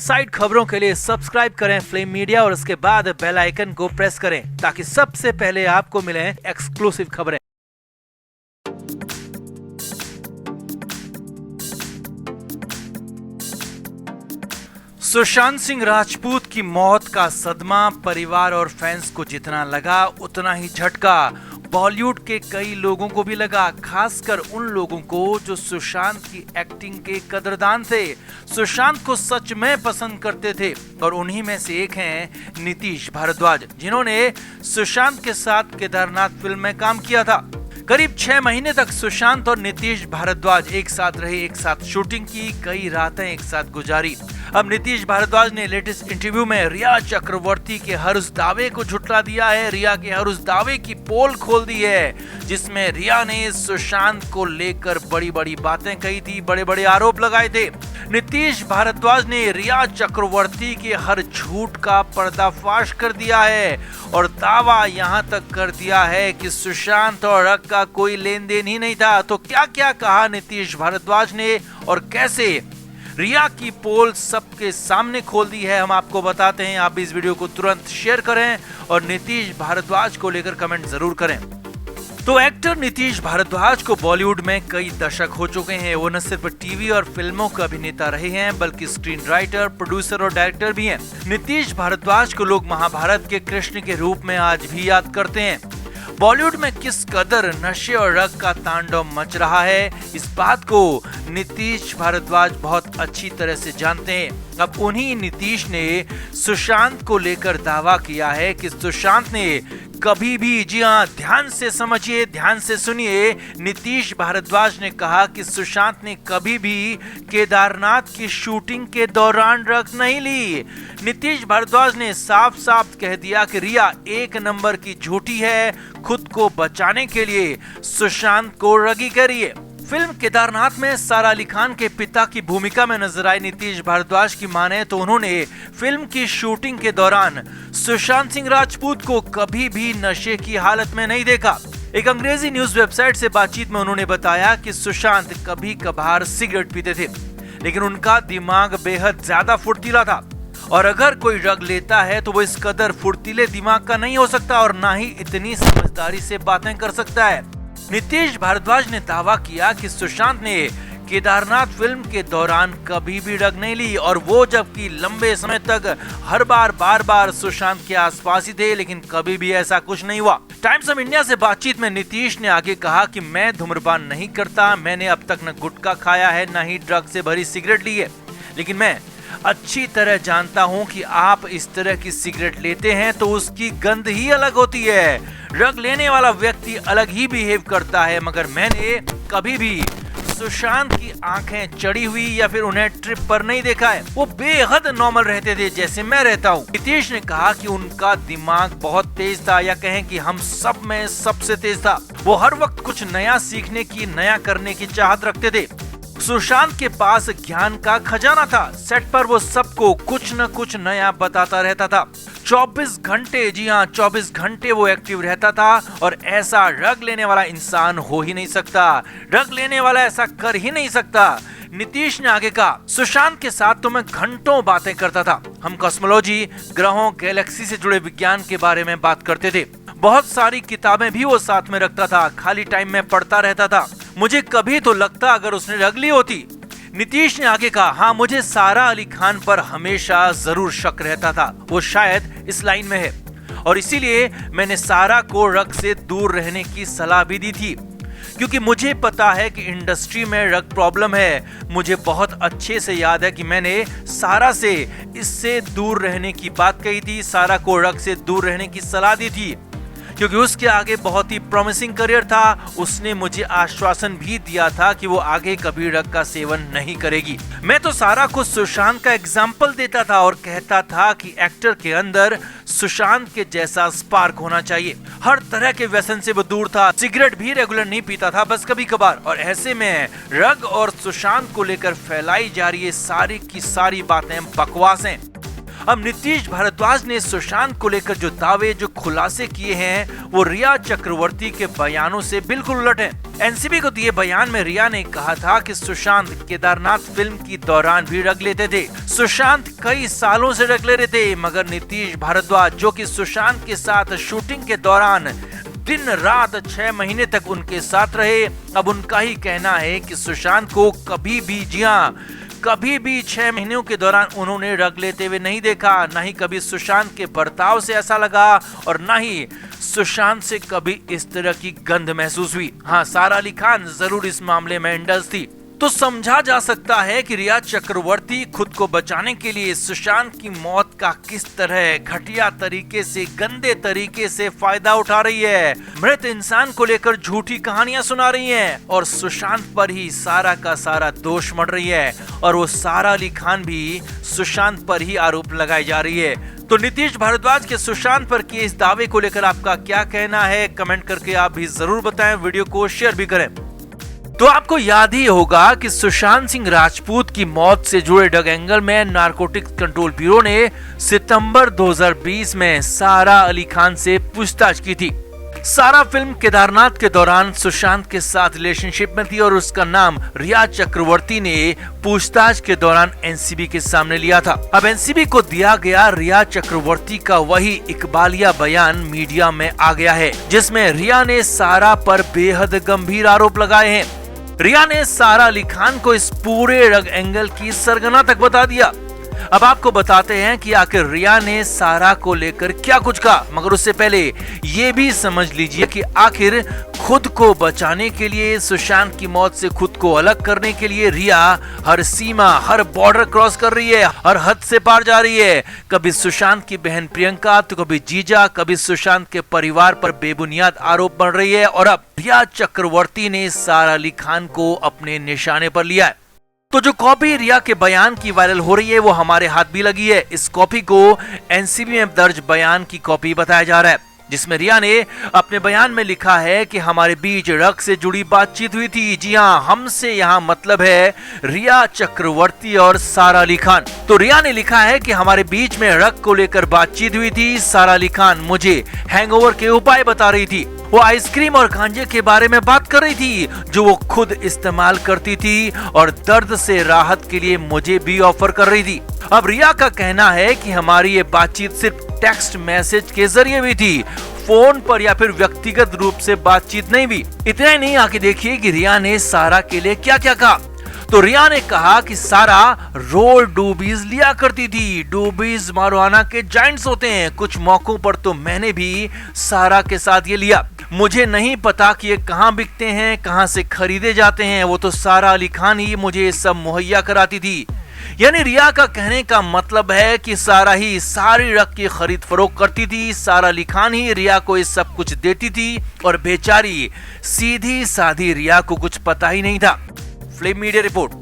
Side खबरों के लिए सब्सक्राइब करें फ्लेम मीडिया और उसके बाद बेल आइकन को प्रेस करें ताकि सबसे पहले आपको मिले एक्सक्लूसिव खबरें। सुशांत सिंह राजपूत की मौत का सदमा परिवार और फैंस को जितना लगा उतना ही झटका बॉलीवुड के कई लोगों को भी लगा, खासकर उन लोगों को जो सुशांत की एक्टिंग के कदरदान थे, सुशांत को सच में पसंद करते थे। और उन्हीं में से एक हैं नीतीश भारद्वाज, जिन्होंने सुशांत के साथ केदारनाथ फिल्म में काम किया था। करीब 6 महीने तक सुशांत और नीतीश भारद्वाज एक साथ रहे, एक साथ शूटिंग की, कई रातें एक साथ गुजारी। अब नीतीश भारद्वाज ने लेटेस्ट इंटरव्यू में रिया चक्रवर्ती के हर उस दावे को झुठला दिया है। रिया के हर उस दावे की पोल खोल दी है जिसमें रिया ने सुशांत को लेकर बड़ी बड़ी बातें कही थी, बड़े बड़े आरोप लगाए थे। नीतीश भारद्वाज ने रिया चक्रवर्ती के हर झूठ का पर्दाफाश कर दिया है और दावा यहाँ तक कर दिया है कि सुशांत और रग का कोई लेन देन ही नहीं था। तो क्या क्या कहा नीतीश भारद्वाज ने और कैसे रिया की पोल सबके सामने खोल दी है, हम आपको बताते हैं। आप इस वीडियो को तुरंत शेयर करें और नीतीश भारद्वाज को लेकर कमेंट जरूर करें। तो एक्टर नीतीश भारद्वाज को बॉलीवुड में कई दशक हो चुके हैं। वो न सिर्फ टीवी और फिल्मों का अभिनेता रहे हैं बल्कि स्क्रीन राइटर, प्रोड्यूसर और डायरेक्टर भी हैं। नीतीश भारद्वाज को लोग महाभारत के कृष्ण के रूप में आज भी याद करते हैं। बॉलीवुड में किस कदर नशे और रग का तांडव मच रहा है, इस बात को नीतीश भारद्वाज बहुत अच्छी तरह से जानते हैं। अब उन्हीं नीतीश ने सुशांत को लेकर दावा किया है कि सुशांत ने कभी भी, जी हाँ, ध्यान से समझिए, ध्यान से सुनिए, नीतीश भारद्वाज ने कहा कि सुशांत ने कभी भी केदारनाथ की शूटिंग के दौरान रग नहीं ली। नीतीश भारद्वाज ने साफ साफ कह दिया कि रिया एक नंबर की झूठी है, खुद को बचाने के लिए सुशांत को रगी करिए। फिल्म केदारनाथ में सारा अली खान के पिता की भूमिका में नजर आए नीतीश भारद्वाज की माने तो उन्होंने फिल्म की शूटिंग के दौरान सुशांत सिंह राजपूत को कभी भी नशे की हालत में नहीं देखा। एक अंग्रेजी न्यूज वेबसाइट से बातचीत में उन्होंने बताया कि सुशांत कभी कभार सिगरेट पीते थे, लेकिन उनका दिमाग बेहद ज्यादा फुर्तीला था और अगर कोई रग लेता है तो वो इस कदर फुर्तीले दिमाग का नहीं हो सकता और ना ही इतनी समझदारी से बातें कर सकता है। नीतीश भारद्वाज ने दावा किया कि सुशांत ने केदारनाथ फिल्म के दौरान कभी भी रग नहीं ली और वो जबकि लंबे समय तक हर बार बार सुशांत के आसपास ही थे, लेकिन कभी भी ऐसा कुछ नहीं हुआ। टाइम्स ऑफ इंडिया से बातचीत में नीतीश ने आगे कहा कि मैं धूम्रपान नहीं करता, मैंने अब तक न गुटखा खाया है न ही ड्रग से भरी सिगरेट ली है, लेकिन मैं अच्छी तरह जानता हूं कि आप इस तरह की सिगरेट लेते हैं तो उसकी गंध ही अलग होती है। ड्रग लेने वाला व्यक्ति अलग ही बिहेव करता है, मगर मैंने कभी भी सुशांत की आंखें चढ़ी हुई या फिर उन्हें ट्रिप पर नहीं देखा है। वो बेहद नॉर्मल रहते थे जैसे मैं रहता हूँ। नीतीश ने कहा कि उनका दिमाग बहुत तेज था, या कहें कि हम सब में सबसे तेज था। वो हर वक्त कुछ नया सीखने की, नया करने की चाहत रखते थे। सुशांत के पास ज्ञान का खजाना था। सेट पर वो सबको कुछ न कुछ नया बताता रहता था। 24 घंटे, जी हाँ, 24 घंटे वो एक्टिव रहता था और ऐसा रग लेने वाला इंसान हो ही नहीं सकता। रग लेने वाला ऐसा कर ही नहीं सकता। नीतीश ने आगे कहा, सुशांत के साथ तो मैं घंटों बातें करता था। हम कॉस्मोलॉजी, ग्रहों, गैलेक्सी से जुड़े विज्ञान के बारे में बात करते थे। बहुत सारी किताबें भी वो साथ में रखता था, खाली टाइम में पढ़ता रहता था। मुझे कभी तो लगता अगर उसने रग ली होती। नीतीश ने आगे कहा, हाँ, मुझे सारा अली खान पर हमेशा जरूर शक रहता था, वो शायद इस लाइन में है और इसीलिए मैंने सारा को रग से दूर रहने की सलाह भी दी थी, क्योंकि मुझे पता है कि इंडस्ट्री में रग प्रॉब्लम है। मुझे बहुत अच्छे से याद है कि मैंने सारा से इससे दूर रहने की बात कही थी, सारा को रग से दूर रहने की सलाह दी थी, क्योंकि उसके आगे बहुत ही प्रॉमिसिंग करियर था। उसने मुझे आश्वासन भी दिया था कि वो आगे कभी रग का सेवन नहीं करेगी। मैं तो सारा को सुशांत का एग्जाम्पल देता था और कहता था कि एक्टर के अंदर सुशांत के जैसा स्पार्क होना चाहिए। हर तरह के व्यसन से वो दूर था, सिगरेट भी रेगुलर नहीं पीता था, बस कभी कभार। और ऐसे में रग और सुशांत को लेकर फैलाई जा रही है सारी की सारी बातें बकवास हैं। अब नीतीश भारद्वाज ने सुशांत को लेकर जो दावे, जो खुलासे किए हैं, वो रिया चक्रवर्ती के बयानों से बिल्कुल उलट है। एनसीबी को दिए बयान में रिया ने कहा था कि सुशांत केदारनाथ फिल्म की दौरान भी रख लेते थे। सुशांत कई सालों से रख ले रहे थे, मगर नीतीश भारद्वाज जो कि सुशांत के साथ शूटिंग के दौरान दिन रात 6 महीने तक उनके साथ रहे, अब उनका ही कहना है कि सुशांत को कभी भी, जी हाँ, कभी भी 6 महीनों के दौरान उन्होंने रग लेते हुए नहीं देखा। न ही कभी सुशांत के बर्ताव से ऐसा लगा और न ही सुशांत से कभी इस तरह की गंध महसूस हुई। हाँ, सारा अली खान जरूर इस मामले में इंडल्ज थी। तो समझा जा सकता है कि रिया चक्रवर्ती खुद को बचाने के लिए सुशांत की मौत का किस तरह घटिया तरीके से, गंदे तरीके से फायदा उठा रही है। मृत इंसान को लेकर झूठी कहानियां सुना रही हैं और सुशांत पर ही सारा का सारा दोष मढ़ रही है और वो सारा अली खान भी सुशांत पर ही आरोप लगाई जा रही है। तो नीतीश भारद्वाज के सुशांत पर किए इस दावे को लेकर आपका क्या कहना है, कमेंट करके आप भी जरूर बताएं। वीडियो को शेयर भी करें। तो आपको याद ही होगा कि सुशांत सिंह राजपूत की मौत से जुड़े ड्रग एंगल में नारकोटिक्स कंट्रोल ब्यूरो ने सितंबर 2020 में सारा अली खान से पूछताछ की थी। सारा फिल्म केदारनाथ के दौरान सुशांत के साथ रिलेशनशिप में थी और उसका नाम रिया चक्रवर्ती ने पूछताछ के दौरान एनसीबी के सामने लिया था। अब एनसीबी को दिया गया रिया चक्रवर्ती का वही इकबालिया बयान मीडिया में आ गया है, जिसमें रिया ने सारा पर बेहद गंभीर आरोप लगाए हैं। रिया ने सारा अली खान को इस पूरे ड्रग एंगल की सरगना तक बता दिया। अब आपको बताते हैं कि आखिर रिया ने सारा को लेकर क्या कुछ कहा, मगर उससे पहले ये भी समझ लीजिए कि आखिर खुद को बचाने के लिए, सुशांत की मौत से खुद को अलग करने के लिए रिया हर सीमा, हर बॉर्डर क्रॉस कर रही है, हर हद से पार जा रही है। कभी सुशांत की बहन प्रियंका, तो कभी जीजा, कभी सुशांत के परिवार पर बेबुनियाद आरोप बन रही है और अब रिया चक्रवर्ती ने सारा अली खान को अपने निशाने पर लिया है। तो जो कॉपी रिया के बयान की वायरल हो रही है वो हमारे हाथ भी लगी है। इस कॉपी को एनसीबी में दर्ज बयान की कॉपी बताया जा रहा है, जिसमें रिया ने अपने बयान में लिखा है कि हमारे बीच ड्रग से जुड़ी बातचीत हुई थी। जी हाँ, हमसे यहाँ मतलब है रिया चक्रवर्ती और सारा अली खान। तो रिया ने लिखा है कि हमारे बीच में ड्रग को लेकर बातचीत हुई थी। सारा अली खान मुझे हैंगओवर के उपाय बता रही थी। वो आइसक्रीम और गांजे के बारे में बात कर रही थी जो वो खुद इस्तेमाल करती थी और दर्द से राहत के लिए मुझे भी ऑफर कर रही थी। अब रिया का कहना है कि हमारी ये बातचीत सिर्फ टेक्स्ट मैसेज के जरिए हुई थी, फोन पर या फिर व्यक्तिगत रूप से बातचीत नहीं हुई। इतना ही नहीं, आके देखिए कि रिया ने सारा के लिए क्या क्या कहा। तो रिया ने कहा कि सारा रोल डूबीज लिया करती थी। डूबीज मारुआना के जाइंट्स होते हैं। कुछ मौकों पर तो मैंने भी सारा के साथ ये लिया। मुझे नहीं पता कि ये कहाँ बिकते हैं, कहाँ से खरीदे जाते हैं, वो तो सारा अली खान ही मुझे सब मुहैया कराती थी। यानी रिया का कहने का मतलब है कि सारा ही सारी ड्रग की खरीद फरोख्त करती थी। सारा अली खान ही रिया को ये सब कुछ देती थी और बेचारी सीधी साधी रिया को कुछ पता ही नहीं था। Film media report.